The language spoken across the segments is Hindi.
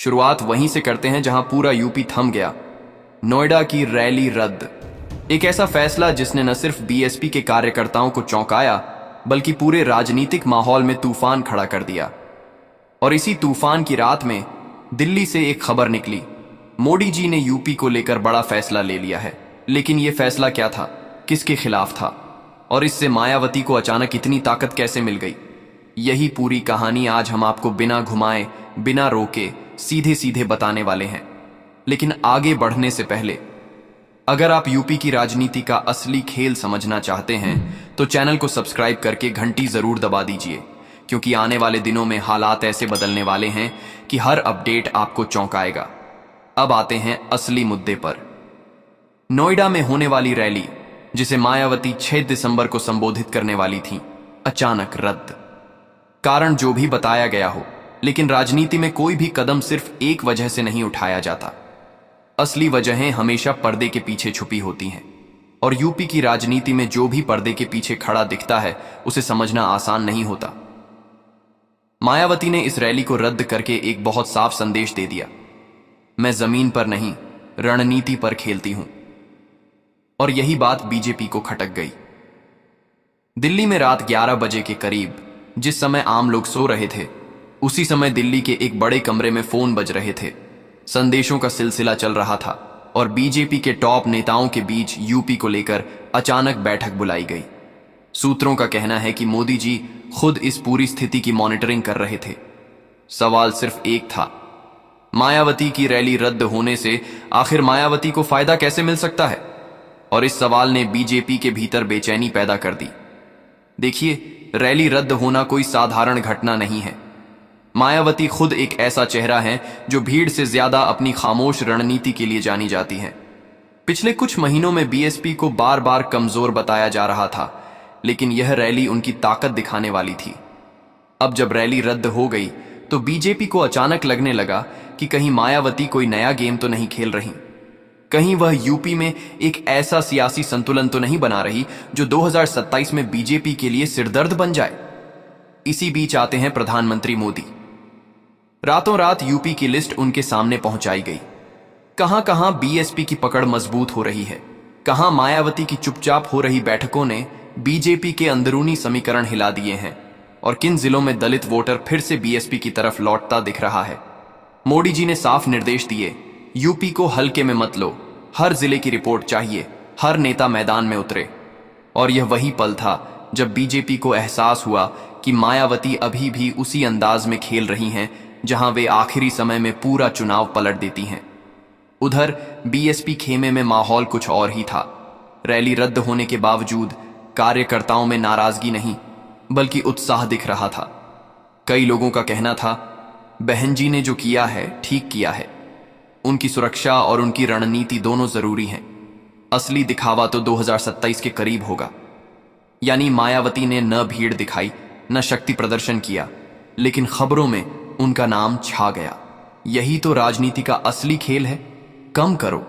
शुरुआत वहीं से करते हैं जहां पूरा यूपी थम गया। नोएडा की रैली रद्द। एक ऐसा फैसला जिसने न सिर्फ बीएसपी के कार्यकर्ताओं को चौंकाया बल्कि पूरे राजनीतिक माहौल में तूफान खड़ा कर दिया। और इसी तूफान की रात में दिल्ली से एक खबर निकली, मोदी जी ने यूपी को लेकर बड़ा फैसला ले लिया है। लेकिन यह फैसला क्या था, किसके खिलाफ था, और इससे मायावती को अचानक इतनी ताकत कैसे मिल गई? यही पूरी कहानी आज हम आपको बिना घुमाए, बिना रोके, सीधे सीधे बताने वाले हैं। लेकिन आगे बढ़ने से पहले अगर आप यूपी की राजनीति का असली खेल समझना चाहते हैं तो चैनल को सब्सक्राइब करके घंटी जरूर दबा दीजिए, क्योंकि आने वाले दिनों में हालात ऐसे बदलने वाले हैं कि हर अपडेट आपको चौंकाएगा। अब आते हैं असली मुद्दे पर। नोएडा में होने वाली रैली, जिसे मायावती 6 दिसंबर को संबोधित करने वाली थी, अचानक रद्द। कारण जो भी बताया गया हो, लेकिन राजनीति में कोई भी कदम सिर्फ एक वजह से नहीं उठाया जाता। असली वजहें हमेशा पर्दे के पीछे छुपी होती हैं, और यूपी की राजनीति में जो भी पर्दे के पीछे खड़ा दिखता है उसे समझना आसान नहीं होता। मायावती ने इस रैली को रद्द करके एक बहुत साफ संदेश दे दिया, मैं जमीन पर नहीं, रणनीति पर खेलती हूं। और यही बात बीजेपी को खटक गई। दिल्ली में रात 11 बजे के करीब, जिस समय आम लोग सो रहे थे, उसी समय दिल्ली के एक बड़े कमरे में फोन बज रहे थे। संदेशों का सिलसिला चल रहा था और बीजेपी के टॉप नेताओं के बीच यूपी को लेकर अचानक बैठक बुलाई गई। सूत्रों का कहना है कि मोदी जी खुद इस पूरी स्थिति की मॉनिटरिंग कर रहे थे। सवाल सिर्फ एक था, मायावती की रैली रद्द होने से आखिर मायावती को फायदा कैसे मिल सकता है? और इस सवाल ने बीजेपी के भीतर बेचैनी पैदा कर दी। देखिए, रैली रद्द होना कोई साधारण घटना नहीं है। मायावती खुद एक ऐसा चेहरा है जो भीड़ से ज्यादा अपनी खामोश रणनीति के लिए जानी जाती है। पिछले कुछ महीनों में बीएसपी को बार बार कमजोर बताया जा रहा था, लेकिन यह रैली उनकी ताकत दिखाने वाली थी। अब जब रैली रद्द हो गई तो बीजेपी को अचानक लगने लगा कि कहीं मायावती कोई नया गेम तो नहीं खेल रही, कहीं वह यूपी में एक ऐसा सियासी संतुलन तो नहीं बना रही जो 2027 में बीजेपी के लिए सिरदर्द बन जाए। इसी बीच आते हैं प्रधानमंत्री मोदी। रातों रात यूपी की लिस्ट उनके सामने पहुंचाई गई। कहां कहां बीएसपी की पकड़ मजबूत हो रही है, कहां मायावती की चुपचाप हो रही बैठकों ने बीजेपी के अंदरूनी समीकरण हिला दिए हैं, और किन जिलों में दलित वोटर फिर से बीएसपी की तरफ लौटता दिख रहा है। मोदी जी ने साफ निर्देश दिए, यूपी को हल्के में मत लो, हर जिले की रिपोर्ट चाहिए, हर नेता मैदान में उतरे। और यह वही पल था जब बीजेपी को एहसास हुआ कि मायावती अभी भी उसी अंदाज में खेल रही हैं जहां वे आखिरी समय में पूरा चुनाव पलट देती हैं। उधर बीएसपी खेमे में माहौल कुछ और ही था। रैली रद्द होने के बावजूद कार्यकर्ताओं में नाराजगी नहीं बल्कि उत्साह दिख रहा था। कई लोगों का कहना था, बहन जी ने जो किया है ठीक किया है, उनकी सुरक्षा और उनकी रणनीति दोनों जरूरी हैं। असली दिखावा तो 2027 के करीब होगा। यानी मायावती ने न भीड़ दिखाई, न शक्ति प्रदर्शन किया, लेकिन खबरों में उनका नाम छा गया। यही तो राजनीति का असली खेल है। कम करो,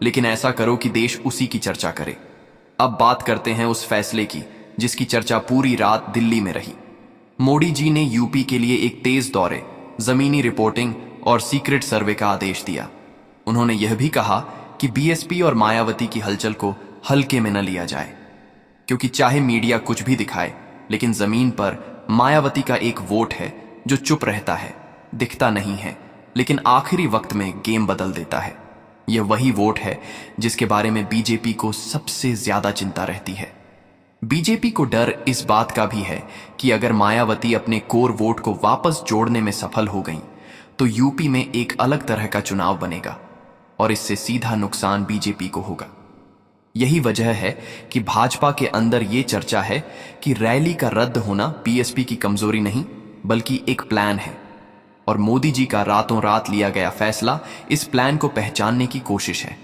लेकिन ऐसा करो कि देश उसी की चर्चा करे। अब बात करते हैं उस फैसले की जिसकी चर्चा पूरी रात दिल्ली में रही। मोदी जी ने यूपी के लिए एक तेज दौरे, जमीनी रिपोर्टिंग और सीक्रेट सर्वे का आदेश दिया। उन्होंने यह भी कहा कि बीएसपी और मायावती की हलचल को हल्के में न लिया जाए, क्योंकि चाहे मीडिया कुछ भी दिखाए, लेकिन जमीन पर मायावती का एक वोट है जो चुप रहता है, दिखता नहीं है, लेकिन आखिरी वक्त में गेम बदल देता है। यह वही वोट है जिसके बारे में बीजेपी को सबसे ज्यादा चिंता रहती है। बीजेपी को डर इस बात का भी है कि अगर मायावती अपने कोर वोट को वापस जोड़ने में सफल हो गई तो यूपी में एक अलग तरह का चुनाव बनेगा और इससे सीधा नुकसान बीजेपी को होगा। यही वजह है कि भाजपा के अंदर यह चर्चा है कि रैली का रद्द होना बीएसपी की कमजोरी नहीं बल्कि एक प्लान है, और मोदी जी का रातों रात लिया गया फैसला इस प्लान को पहचानने की कोशिश है।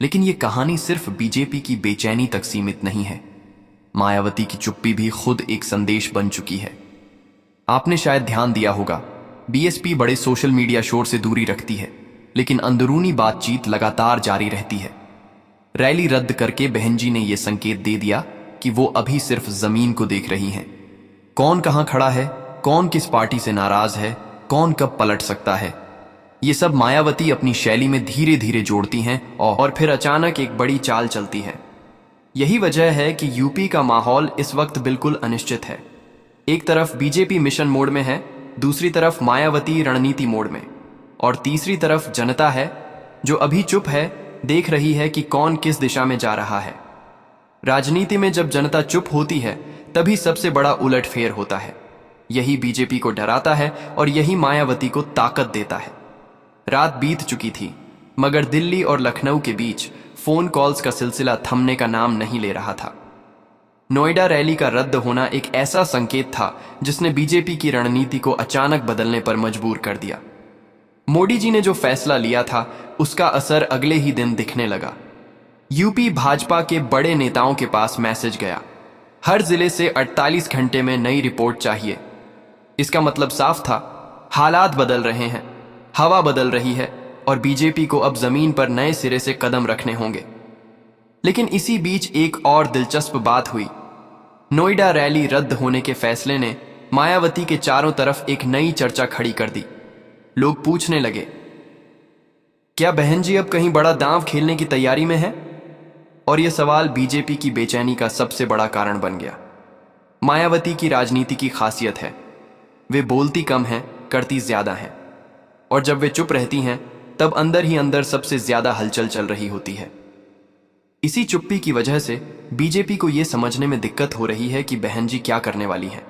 लेकिन यह कहानी सिर्फ बीजेपी की बेचैनी तक सीमित नहीं है। मायावती की चुप्पी भी खुद एक संदेश बन चुकी है। आपने शायद ध्यान दिया होगा, बीएसपी बड़े सोशल मीडिया शोर से दूरी रखती है, लेकिन अंदरूनी बातचीत लगातार जारी रहती है। रैली रद्द करके बहन जी ने यह संकेत दे दिया कि वो अभी सिर्फ जमीन को देख रही हैं। कौन कहां खड़ा है, कौन किस पार्टी से नाराज है, कौन कब पलट सकता है, ये सब मायावती अपनी शैली में धीरे धीरे जोड़ती हैं और फिर अचानक एक बड़ी चाल चलती है। यही वजह है कि यूपी का माहौल इस वक्त बिल्कुल अनिश्चित है। एक तरफ बीजेपी मिशन मोड में है, दूसरी तरफ मायावती रणनीति मोड में, और तीसरी तरफ जनता है जो अभी चुप है, देख रही है कि कौन किस दिशा में जा रहा है। राजनीति में जब जनता चुप होती है तभी सबसे बड़ा उलटफेर होता है। यही बीजेपी को डराता है और यही मायावती को ताकत देता है। रात बीत चुकी थी, मगर दिल्ली और लखनऊ के बीच फोन कॉल्स का सिलसिला थमने का नाम नहीं ले रहा था। नोएडा रैली का रद्द होना एक ऐसा संकेत था जिसने बीजेपी की रणनीति को अचानक बदलने पर मजबूर कर दिया। मोदी जी ने जो फैसला लिया था उसका असर अगले ही दिन दिखने लगा। यूपी भाजपा के बड़े नेताओं के पास मैसेज गया, हर जिले से 48 घंटे में नई रिपोर्ट चाहिए। इसका मतलब साफ था, हालात बदल रहे हैं, हवा बदल रही है और बीजेपी को अब जमीन पर नए सिरे से कदम रखने होंगे। लेकिन इसी बीच एक और दिलचस्प बात हुई। नोएडा रैली रद्द होने के फैसले ने मायावती के चारों तरफ एक नई चर्चा खड़ी कर दी। लोग पूछने लगे, क्या बहन जी अब कहीं बड़ा दांव खेलने की तैयारी में है? और यह सवाल बीजेपी की बेचैनी का सबसे बड़ा कारण बन गया। मायावती की राजनीति की खासियत है, वे बोलती कम हैं, करती ज्यादा हैं, और जब वे चुप रहती हैं तब अंदर ही अंदर सबसे ज्यादा हलचल चल रही होती है। इसी चुप्पी की वजह से बीजेपी को यह समझने में दिक्कत हो रही है कि बहन जी क्या करने वाली हैं।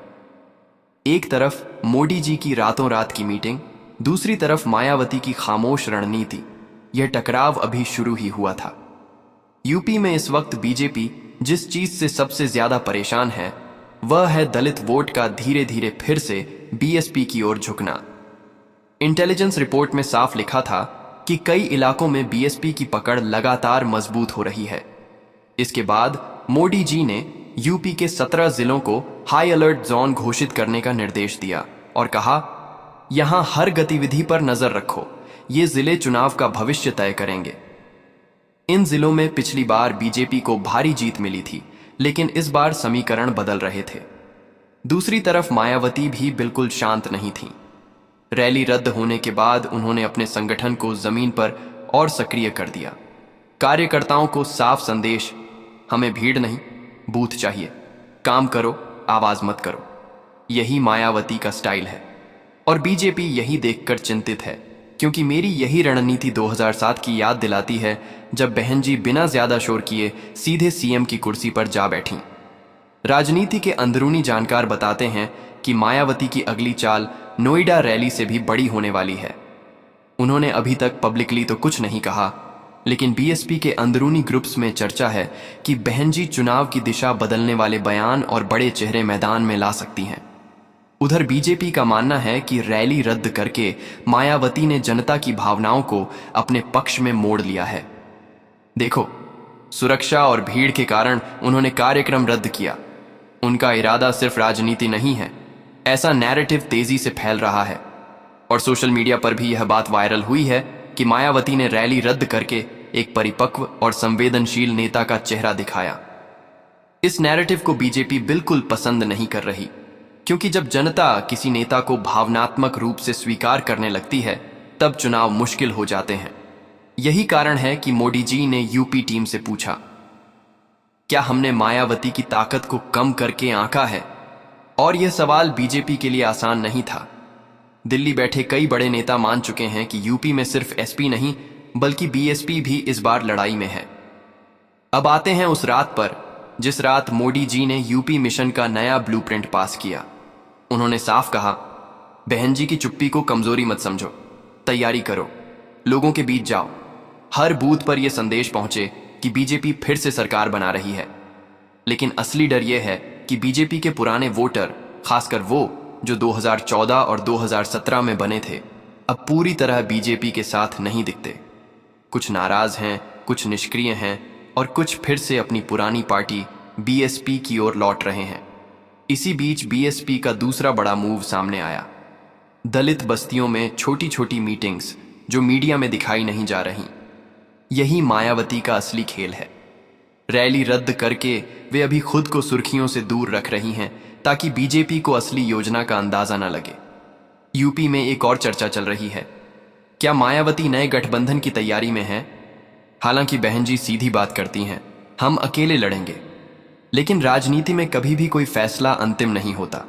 एक तरफ मोदी जी की रातों रात की मीटिंग, दूसरी तरफ मायावती की खामोश रणनीति। यह टकराव अभी शुरू ही हुआ था। यूपी में इस वक्त बीजेपी जिस चीज से सबसे ज्यादा परेशान है वह है दलित वोट का धीरे धीरे फिर से बीएसपी की ओर झुकना। इंटेलिजेंस रिपोर्ट में साफ लिखा था कि कई इलाकों में बीएसपी की पकड़ लगातार मजबूत हो रही है। इसके बाद मोदी जी ने यूपी के 17 जिलों को हाई अलर्ट जोन घोषित करने का निर्देश दिया और कहा, यहां हर गतिविधि पर नजर रखो, ये जिले चुनाव का भविष्य तय करेंगे। इन जिलों में पिछली बार बीजेपी को भारी जीत मिली थी, लेकिन इस बार समीकरण बदल रहे थे। दूसरी तरफ मायावती भी बिल्कुल शांत नहीं थी। रैली रद्द होने के बाद उन्होंने अपने संगठन को जमीन पर और सक्रिय कर दिया। कार्यकर्ताओं को साफ संदेश, हमें भीड़ नहीं, बूथ चाहिए, काम करो, आवाज मत करो। यही मायावती का स्टाइल है और बीजेपी यही देखकर चिंतित है, क्योंकि मेरी यही रणनीति 2007 की याद दिलाती है, जब बहन जी बिना ज्यादा शोर किए सीधे सीएम की कुर्सी पर जा बैठी। राजनीति के अंदरूनी जानकार बताते हैं कि मायावती की अगली चाल नोएडा रैली से भी बड़ी होने वाली है। उन्होंने अभी तक पब्लिकली तो कुछ नहीं कहा, लेकिन बीएसपी के अंदरूनी ग्रुप्स में चर्चा है कि बहन जी चुनाव की दिशा बदलने वाले बयान और बड़े चेहरे मैदान में ला सकती हैं। उधर बीजेपी का मानना है कि रैली रद्द करके मायावती ने जनता की भावनाओं को अपने पक्ष में मोड़ लिया है। देखो, सुरक्षा और भीड़ के कारण उन्होंने कार्यक्रम रद्द किया। उनका इरादा सिर्फ राजनीति नहीं है, ऐसा नैरेटिव तेजी से फैल रहा है और सोशल मीडिया पर भी यह बात वायरल हुई है कि मायावती ने रैली रद्द करके एक परिपक्व और संवेदनशील नेता का चेहरा दिखाया। इस नैरेटिव को बीजेपी बिल्कुल पसंद नहीं कर रही, क्योंकि जब जनता किसी नेता को भावनात्मक रूप से स्वीकार करने लगती है तब चुनाव मुश्किल हो जाते हैं। यही कारण है कि मोदी जी ने यूपी टीम से पूछा, क्या हमने मायावती की ताकत को कम करके आंका है? और यह सवाल बीजेपी के लिए आसान नहीं था। दिल्ली बैठे कई बड़े नेता मान चुके हैं कि यूपी में सिर्फ एसपी नहीं बल्कि बीएसपी भी इस बार लड़ाई में है। अब आते हैं उस रात पर जिस रात मोदी जी ने यूपी मिशन का नया ब्लूप्रिंट पास किया। उन्होंने साफ कहा, बहन जी की चुप्पी को कमजोरी मत समझो, तैयारी करो, लोगों के बीच जाओ, हर बूथ पर यह संदेश पहुंचे कि बीजेपी फिर से सरकार बना रही है। लेकिन असली डर यह है कि बीजेपी के पुराने वोटर, खासकर वो जो 2014 और 2017 में बने थे, अब पूरी तरह बीजेपी के साथ नहीं दिखते। कुछ नाराज हैं, कुछ निष्क्रिय हैं और कुछ फिर से अपनी पुरानी पार्टी बीएसपी की ओर लौट रहे हैं। इसी बीच बीएसपी का दूसरा बड़ा मूव सामने आया। दलित बस्तियों में छोटी छोटी मीटिंग्स जो मीडिया में दिखाई नहीं जा रही। यही मायावती का असली खेल है। रैली रद्द करके वे अभी खुद को सुर्खियों से दूर रख रही हैं ताकि बीजेपी को असली योजना का अंदाजा न लगे। यूपी में एक और चर्चा चल रही है। क्या मायावती नए गठबंधन की तैयारी में है? हालांकि बहन जी सीधी बात करती हैं, हम अकेले लड़ेंगे। लेकिन राजनीति में कभी भी कोई फैसला अंतिम नहीं होता।